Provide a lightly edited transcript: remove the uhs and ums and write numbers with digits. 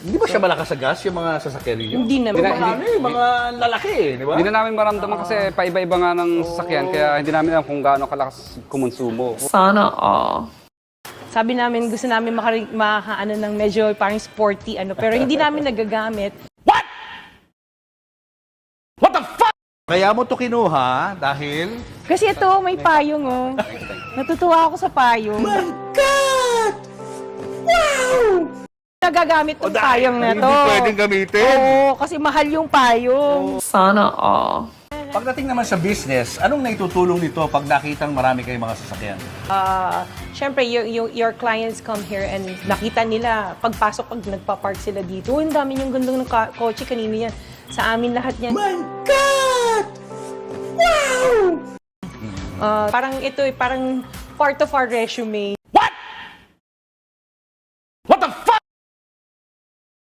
Hindi ba siya malakas sa gas, yung mga sasakyan ninyo? Hindi naman. Mga lalaki, di ba? Hindi na namin maramdaman kasi paiba-iba nga ng sasakyan, kaya hindi namin alam kung gaano kalakas kumonsumo. Sana all. Sabi namin, gusto namin makaano ng medyo parang sporty, pero hindi namin nagagamit. Kaya mo to kinuha dahil... Kasi ito, may payong, oh. Natutuwa ako sa payong. My God! Wow! Nagagamit tong payong na to. Hindi pwedeng gamitin. Oo, kasi mahal yung payong. Sana all. Pagdating naman sa business, anong naitutulong nito pag nakitang marami kayong mga sasakyan? Siyempre, your clients come here and nakita nila, pagpasok, pag nagpa-park sila dito, ang dami yung gandang ng kotse, kanino yan. Sa amin lahat yan. My God! Wow! Parang ito, parang part of our resume.